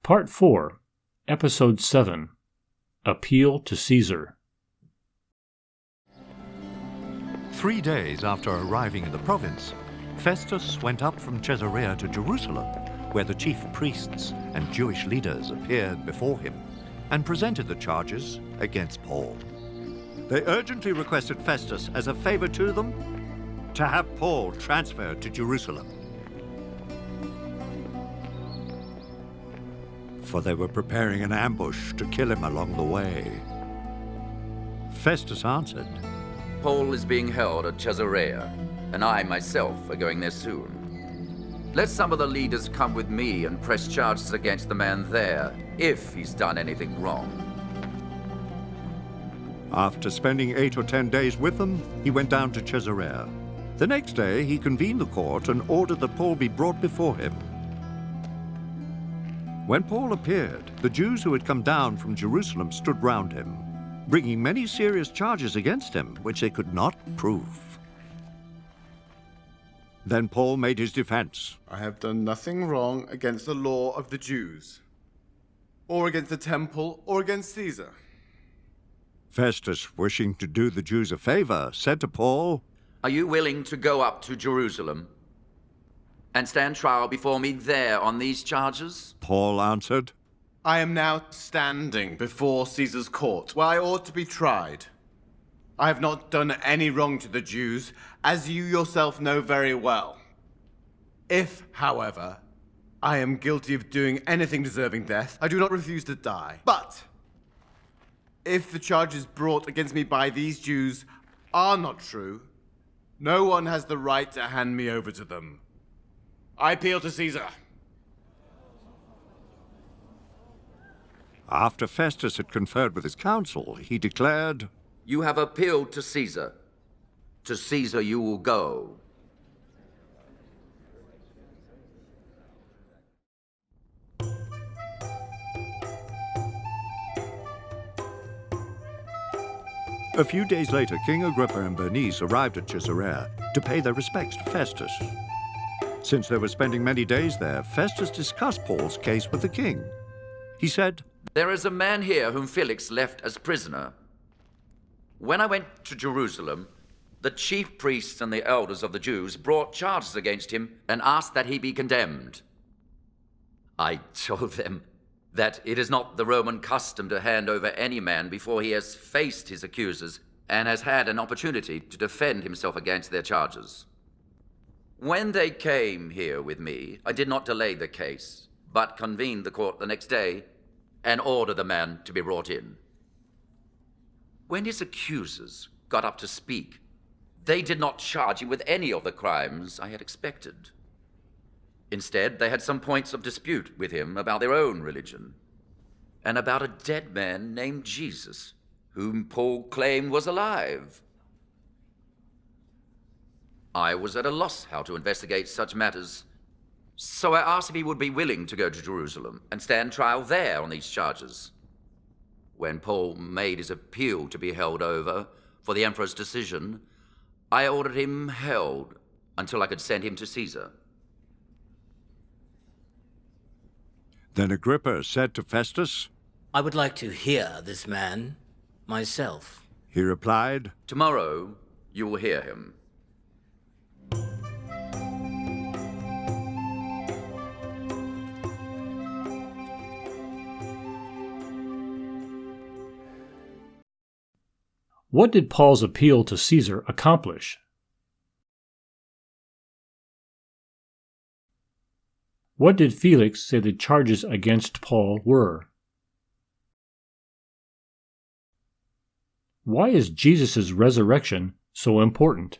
Part 4, Episode 7, Appeal to Caesar. 3 days after arriving in the province, Festus went up from Caesarea to Jerusalem, where the chief priests and Jewish leaders appeared before him and presented the charges against Paul. They urgently requested Festus, as a favor to them, to have Paul transferred to Jerusalem. For they were preparing an ambush to kill him along the way. Festus answered, Paul is being held at Caesarea, and I myself are going there soon. Let some of the leaders come with me and press charges against the man there, if he's done anything wrong. After spending 8 or 10 days with them, he went down to Caesarea. The next day he convened the court and ordered that Paul be brought before him. When Paul appeared, the Jews who had come down from Jerusalem stood round him, bringing many serious charges against him, which they could not prove. Then Paul made his defense. I have done nothing wrong against the law of the Jews, or against the temple, or against Caesar. Festus, wishing to do the Jews a favor, said to Paul, Are you willing to go up to Jerusalem and stand trial before me there on these charges? Paul answered, I am now standing before Caesar's court, where I ought to be tried. I have not done any wrong to the Jews, as you yourself know very well. If, however, I am guilty of doing anything deserving death, I do not refuse to die. But if the charges brought against me by these Jews are not true, no one has the right to hand me over to them. I appeal to Caesar. After Festus had conferred with his council, he declared, You have appealed to Caesar. To Caesar you will go. A few days later, King Agrippa and Bernice arrived at Caesarea to pay their respects to Festus. Since they were spending many days there, Festus discussed Paul's case with the king. He said, There is a man here whom Felix left as prisoner. When I went to Jerusalem, the chief priests and the elders of the Jews brought charges against him and asked that he be condemned. I told them that it is not the Roman custom to hand over any man before he has faced his accusers and has had an opportunity to defend himself against their charges. When they came here with me, I did not delay the case, but convened the court the next day and ordered the man to be brought in. When his accusers got up to speak, they did not charge him with any of the crimes I had expected. Instead, they had some points of dispute with him about their own religion and about a dead man named Jesus, whom Paul claimed was alive. I was at a loss how to investigate such matters, so I asked if he would be willing to go to Jerusalem and stand trial there on these charges. When Paul made his appeal to be held over for the emperor's decision, I ordered him held until I could send him to Caesar. Then Agrippa said to Festus, I would like to hear this man myself. He replied, Tomorrow you will hear him. What did Paul's appeal to Caesar accomplish? What did Felix say the charges against Paul were? Why is Jesus' resurrection so important?